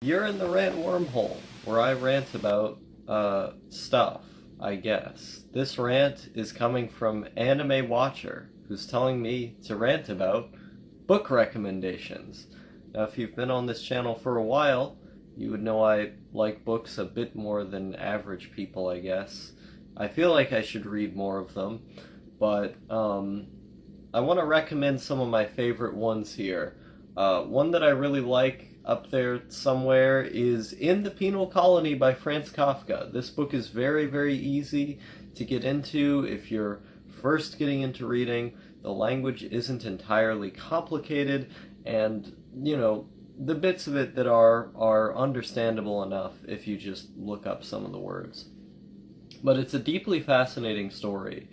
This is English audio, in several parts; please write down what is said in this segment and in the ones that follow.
You're in the rant wormhole, where I rant about, stuff, I guess. This rant is coming from Anime Watcher, who's telling me to rant about book recommendations. Now, if you've been on this channel for a while, you would know I like books a bit more than average people, I guess. I feel like I should read more of them, but, I want to recommend some of my favorite ones here. One that I really like up there somewhere is In the Penal Colony by Franz Kafka. This book is very, very easy to get into if you're first getting into reading. The language isn't entirely complicated, and, the bits of it that are understandable enough if you just look up some of the words. But it's a deeply fascinating story.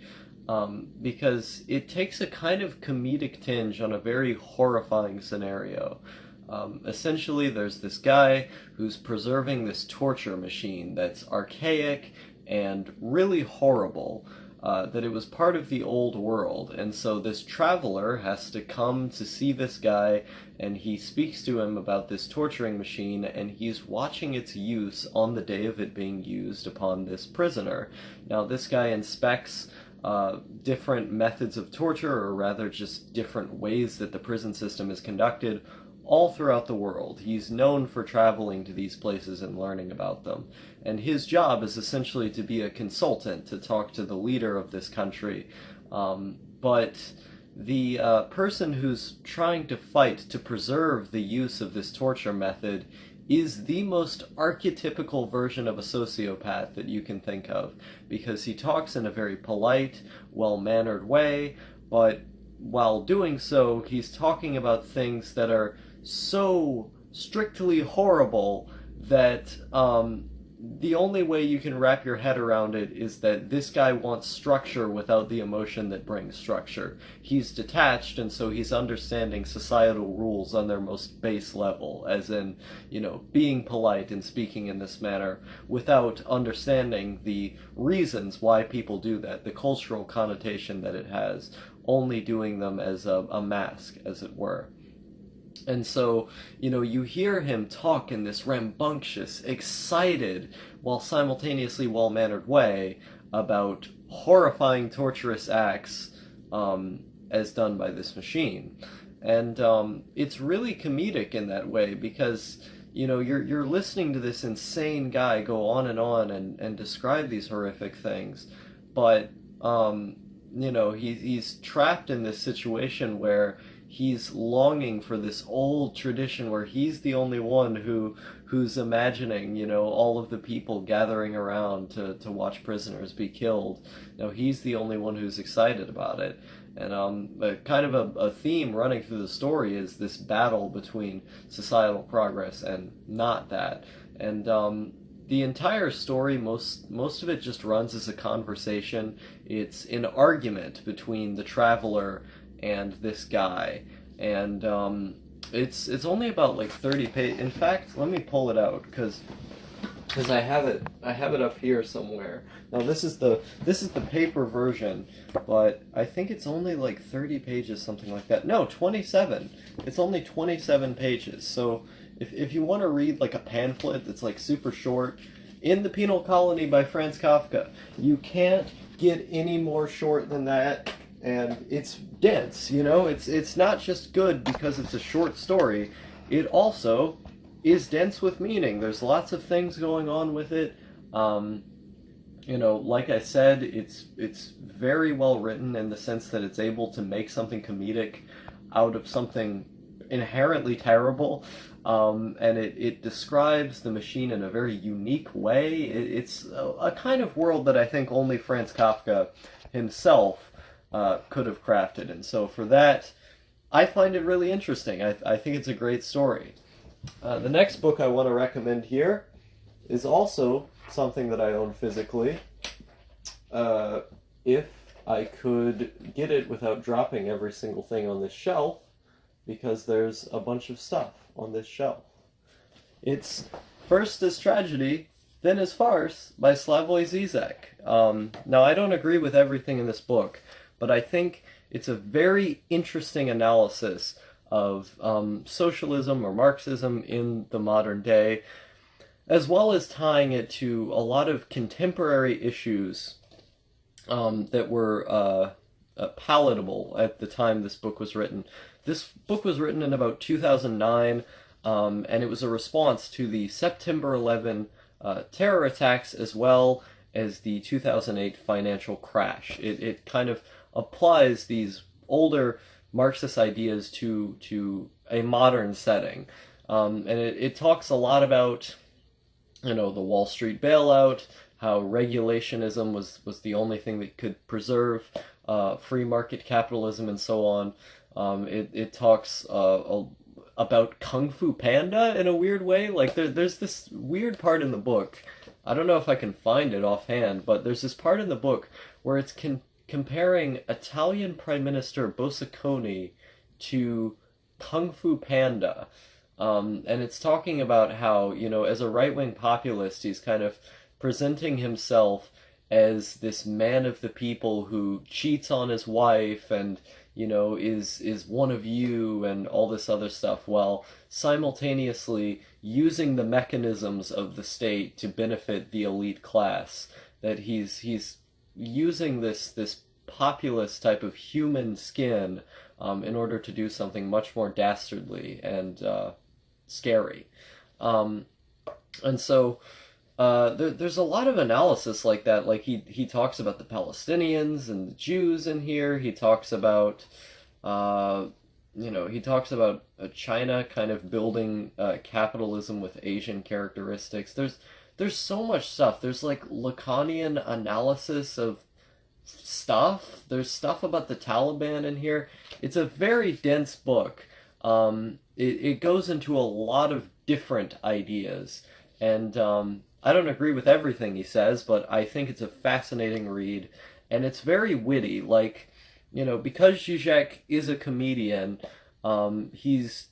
Because it takes a kind of comedic tinge on a very horrifying scenario. Essentially, there's this guy who's preserving this torture machine that's archaic and really horrible, that it was part of the old world, and so this traveler has to come to see this guy, and he speaks to him about this torturing machine, and he's watching its use on the day of it being used upon this prisoner. Now, this guy inspects different methods of torture, or rather just different ways that the prison system is conducted all throughout the world. He's known for traveling to these places and learning about them. And his job is essentially to be a consultant, to talk to the leader of this country. But the person who's trying to fight to preserve the use of this torture method is the most archetypical version of a sociopath that you can think of, because he talks in a very polite, well-mannered way, but while doing so, he's talking about things that are so strictly horrible that the only way you can wrap your head around it is that this guy wants structure without the emotion that brings structure. He's detached, and so he's understanding societal rules on their most base level, as in, being polite and speaking in this manner, without understanding the reasons why people do that, the cultural connotation that it has, only doing them as a mask, as it were. And so, you hear him talk in this rambunctious, excited, while simultaneously well-mannered way about horrifying, torturous acts as done by this machine. And it's really comedic in that way, because, you're listening to this insane guy go on and describe these horrific things, but, he's trapped in this situation where he's longing for this old tradition where he's the only one who's imagining, all of the people gathering around to watch prisoners be killed. He's the only one who's excited about it. And kind of a theme running through the story is this battle between societal progress and not that. And the entire story, most of it just runs as a conversation. It's an argument between the traveler and this guy, and it's only about like 30 pages. In fact, let me pull it out because I have it up here somewhere. Now this is the paper version, but I think it's only like 30 pages, something like that. No, 27. It's only 27 pages. So if you want to read like a pamphlet that's like super short, In the Penal Colony by Franz Kafka, you can't get any more short than that. And it's dense, it's not just good because it's a short story, it also is dense with meaning. There's lots of things going on with it. Like I said, it's very well written in the sense that it's able to make something comedic out of something inherently terrible, and it describes the machine in a very unique way. It's a kind of world that I think only Franz Kafka himself could have crafted, and so for that, I find it really interesting. I think it's a great story. The next book I want to recommend here is also something that I own physically, if I could get it without dropping every single thing on this shelf, because there's a bunch of stuff on this shelf. It's First as Tragedy, Then as Farce by Slavoj Zizek. Now, I don't agree with everything in this book, but I think it's a very interesting analysis of socialism or Marxism in the modern day, as well as tying it to a lot of contemporary issues that were palatable at the time this book was written. This book was written in about 2009, and it was a response to the September 11 terror attacks, as well as the 2008 financial crash. It kind of applies these older Marxist ideas to a modern setting. And it talks a lot about, the Wall Street bailout, how regulationism was the only thing that could preserve free market capitalism, and so on. It talks about Kung Fu Panda in a weird way. Like there's this weird part in the book. I don't know if I can find it offhand, but there's this part in the book where it's comparing Italian Prime Minister Bocconi to Kung Fu Panda. And it's talking about how, as a right-wing populist, he's kind of presenting himself as this man of the people who cheats on his wife and, is one of you and all this other stuff, while simultaneously using the mechanisms of the state to benefit the elite class. That he's using this populist type of human skin in order to do something much more dastardly and scary. And so there's a lot of analysis like that. Like he talks about the Palestinians and the Jews in here. He talks about China kind of building capitalism with Asian characteristics. There's so much stuff. There's like Lacanian analysis of stuff. There's stuff about the Taliban in here. It's a very dense book. It goes into a lot of different ideas, and I don't agree with everything he says, but I think it's a fascinating read, and it's very witty. Like, because Zizek is a comedian, obviously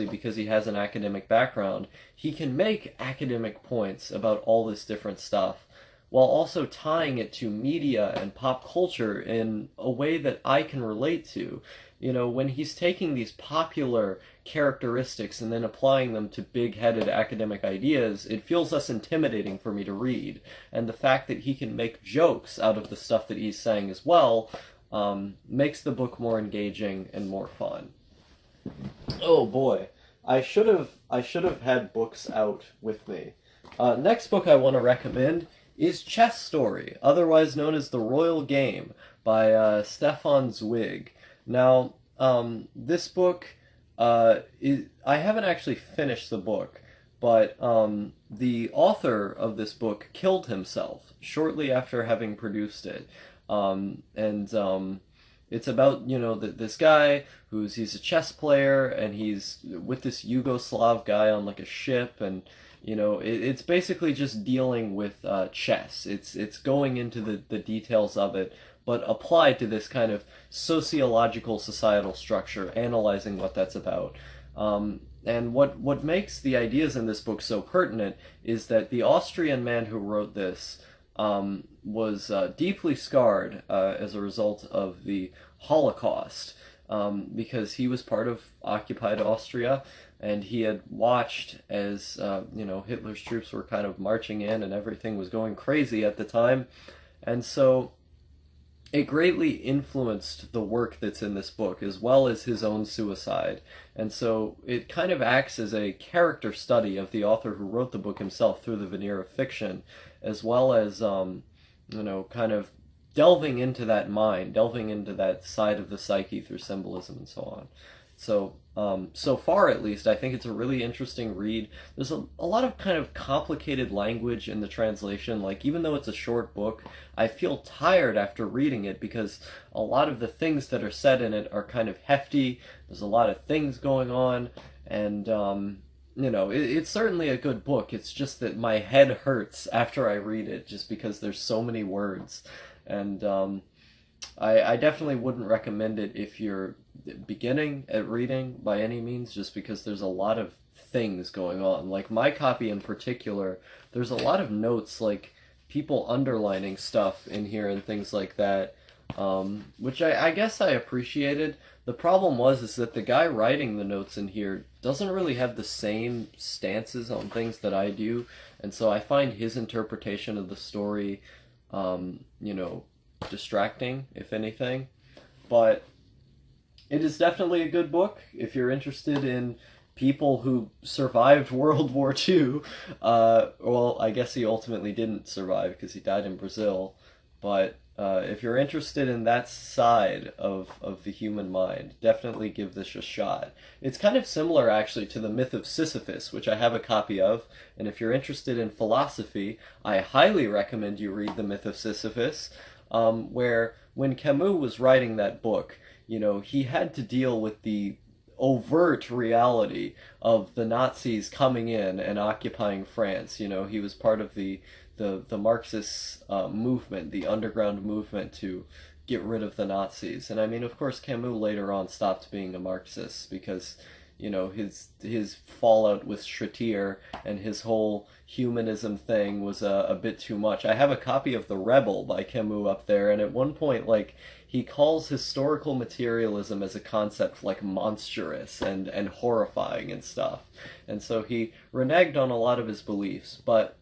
because he has an academic background, he can make academic points about all this different stuff, while also tying it to media and pop culture in a way that I can relate to. When he's taking these popular characteristics and then applying them to big-headed academic ideas, it feels less intimidating for me to read. And the fact that he can make jokes out of the stuff that he's saying as well makes the book more engaging and more fun. Oh boy, I should have had books out with me. Next book I want to recommend is Chess Story, otherwise known as The Royal Game, by Stefan Zweig. Now, this book, I haven't actually finished the book, but the author of this book killed himself shortly after having produced it. It's about, this guy he's a chess player, and he's with this Yugoslav guy on like a ship, and it's basically just dealing with chess. It's going into the details of it, but applied to this kind of sociological societal structure, analyzing what that's about. And what makes the ideas in this book so pertinent is that the Austrian man who wrote this was deeply scarred as a result of the Holocaust, because he was part of occupied Austria, and he had watched as Hitler's troops were kind of marching in and everything was going crazy at the time. And so it greatly influenced the work that's in this book, as well as his own suicide. And so it kind of acts as a character study of the author who wrote the book himself through the veneer of fiction, as well as, kind of delving into that mind, delving into that side of the psyche through symbolism and so on. So, so far at least, I think it's a really interesting read. There's a lot of kind of complicated language in the translation. Like, even though it's a short book, I feel tired after reading it because a lot of the things that are said in it are kind of hefty. There's a lot of things going on, and, it's certainly a good book. It's just that my head hurts after I read it just because there's so many words. And, I definitely wouldn't recommend it if you're beginning at reading by any means, just because there's a lot of things going on. Like my copy in particular, there's a lot of notes, like people underlining stuff in here and things like that. which I guess I appreciated. The problem is that the guy writing the notes in here doesn't really have the same stances on things that I do, and so I find his interpretation of the story, you know, distracting, if anything. But it is definitely a good book if you're interested in people who survived World War II. Well, I guess he ultimately didn't survive because he died in Brazil. But if you're interested in that side of the human mind, definitely give this a shot. It's kind of similar, actually, to the myth of Sisyphus, which I have a copy of. And if you're interested in philosophy, I highly recommend you read the myth of Sisyphus, where when Camus was writing that book, you know, he had to deal with the overt reality of the Nazis coming in and occupying France. You know, he was part of the Marxist movement, the underground movement to get rid of the Nazis. And I mean, of course, Camus later on stopped being a Marxist because, you know, his fallout with Schrader and his whole humanism thing was a bit too much. I have a copy of The Rebel by Camus up there, and at one point, like, he calls historical materialism as a concept like monstrous and horrifying and stuff. And so he reneged on a lot of his beliefs. But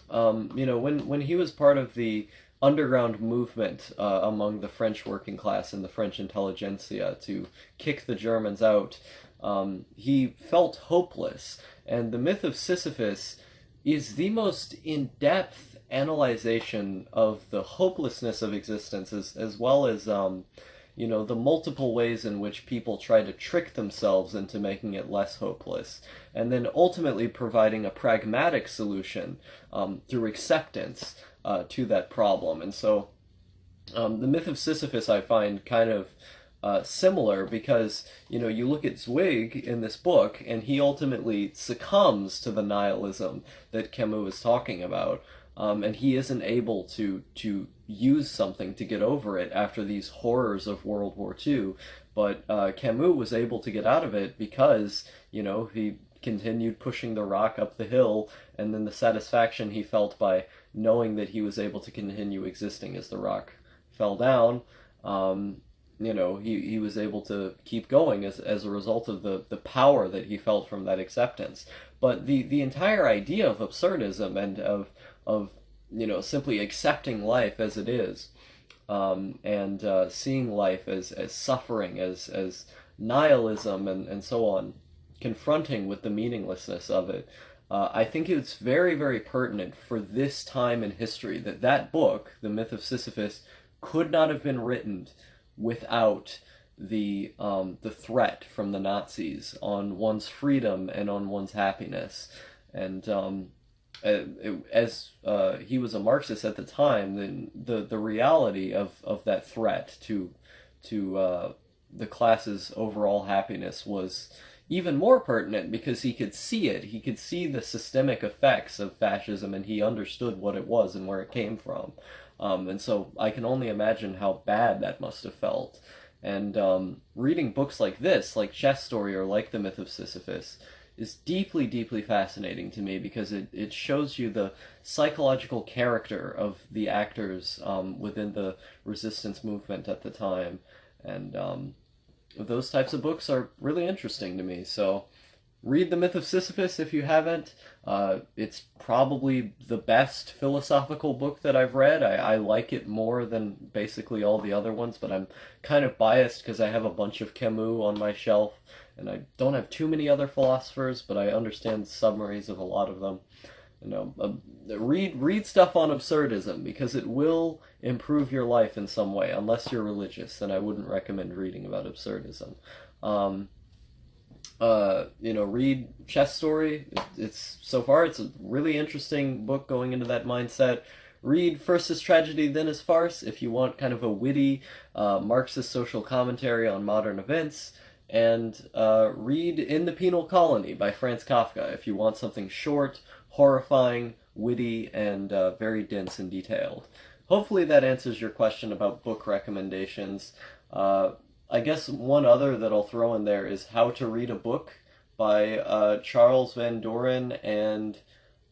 you know, when he was part of the underground movement among the French working class and the French intelligentsia to kick the Germans out, he felt hopeless. And the myth of Sisyphus is the most in-depth analyzation of the hopelessness of existence, as well as you know, the multiple ways in which people try to trick themselves into making it less hopeless, and then ultimately providing a pragmatic solution through acceptance to that problem. And so the myth of Sisyphus I find kind of similar because, you know, you look at Zweig in this book and he ultimately succumbs to the nihilism that Camus is talking about. And he isn't able to use something to get over it after these horrors of World War II. But Camus was able to get out of it because, you know, he continued pushing the rock up the hill, and then the satisfaction he felt by knowing that he was able to continue existing as the rock fell down, you know, he was able to keep going as a result of the power that he felt from that acceptance. But the entire idea of absurdism and of you know, simply accepting life as it is, and seeing life as suffering, as nihilism, and so on, confronting with the meaninglessness of it. I think it's very, very pertinent for this time in history that book, The Myth of Sisyphus, could not have been written without the threat from the Nazis on one's freedom and on one's happiness. And as he was a Marxist at the time, then the reality of that threat to the class's overall happiness was even more pertinent because he could see it. He could see the systemic effects of fascism, and he understood what it was and where it came from. And so I can only imagine how bad that must have felt. And reading books like this, like Chess Story or like The Myth of Sisyphus, is deeply, deeply fascinating to me because it shows you the psychological character of the actors within the resistance movement at the time. And those types of books are really interesting to me. So read The Myth of Sisyphus if you haven't. It's probably the best philosophical book that I've read. I like it more than basically all the other ones, but I'm kind of biased because I have a bunch of Camus on my shelf, and I don't have too many other philosophers, but I understand summaries of a lot of them. You know, read stuff on absurdism because it will improve your life in some way. Unless you're religious, then I wouldn't recommend reading about absurdism. You know, read Chess Story. It's so far it's a really interesting book going into that mindset. Read First is Tragedy, Then is Farce if you want kind of a witty Marxist social commentary on modern events. And read In the Penal Colony by Franz Kafka if you want something short, horrifying, witty, and very dense and detailed. Hopefully that answers your question about book recommendations. I guess one other that I'll throw in there is How to Read a Book by Charles Van Doren and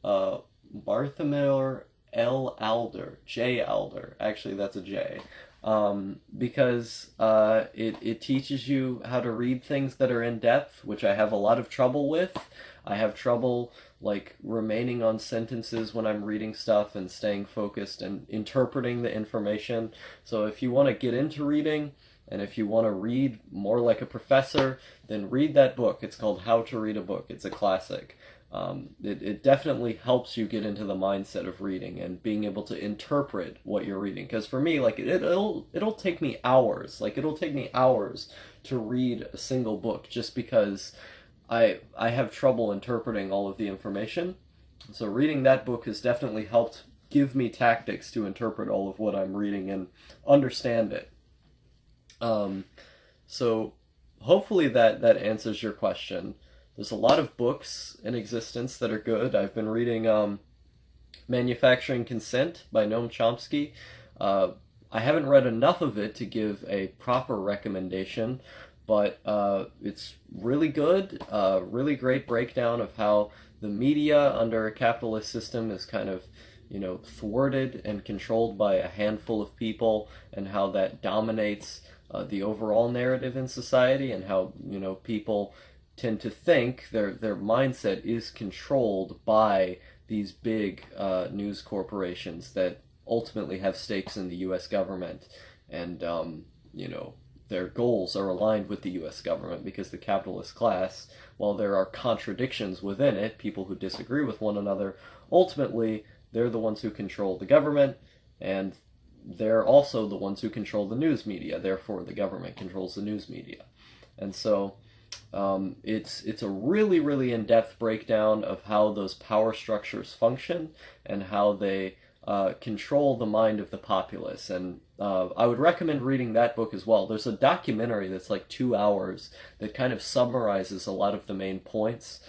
Bartholomew L. Alder, J. Alder. Actually, that's a J. because it teaches you how to read things that are in depth, which I have a lot of trouble with. I have trouble like remaining on sentences when I'm reading stuff and staying focused and interpreting the information. So if you want to get into reading, and if you want to read more like a professor, then read that book. It's called How to Read a Book. It's a classic. It definitely helps you get into the mindset of reading and being able to interpret what you're reading. Because for me, like it'll take me hours. Like it'll take me hours to read a single book just because I have trouble interpreting all of the information. So reading that book has definitely helped give me tactics to interpret all of what I'm reading and understand it. So hopefully that answers your question. There's a lot of books in existence that are good. I've been reading Manufacturing Consent by Noam Chomsky. I haven't read enough of it to give a proper recommendation, but it's really good. Really great breakdown of how the media under a capitalist system is kind of, thwarted and controlled by a handful of people, and how that dominates the overall narrative in society, and how people tend to think their mindset is controlled by these big news corporations that ultimately have stakes in the U.S. government, and their goals are aligned with the U.S. government, because the capitalist class, while there are contradictions within it, people who disagree with one another, ultimately they're the ones who control the government, and they're also the ones who control the news media. Therefore, the government controls the news media. And so it's a really, really in-depth breakdown of how those power structures function and how they control the mind of the populace. And I would recommend reading that book as well. There's a documentary that's like 2 hours that kind of summarizes a lot of the main points.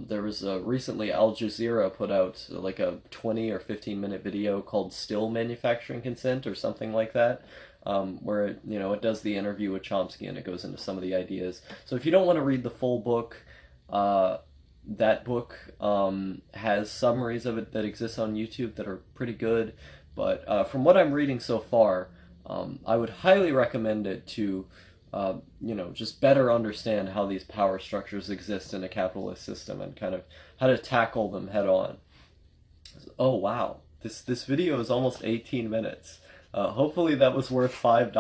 There was recently Al Jazeera put out like a 20 or 15-minute video called Still Manufacturing Consent or something like that, where it does the interview with Chomsky and it goes into some of the ideas. So if you don't want to read the full book, that book has summaries of it that exist on YouTube that are pretty good. But from what I'm reading so far, I would highly recommend it to just better understand how these power structures exist in a capitalist system and kind of how to tackle them head on. Oh wow, this video is almost 18 minutes. Hopefully that was worth $5.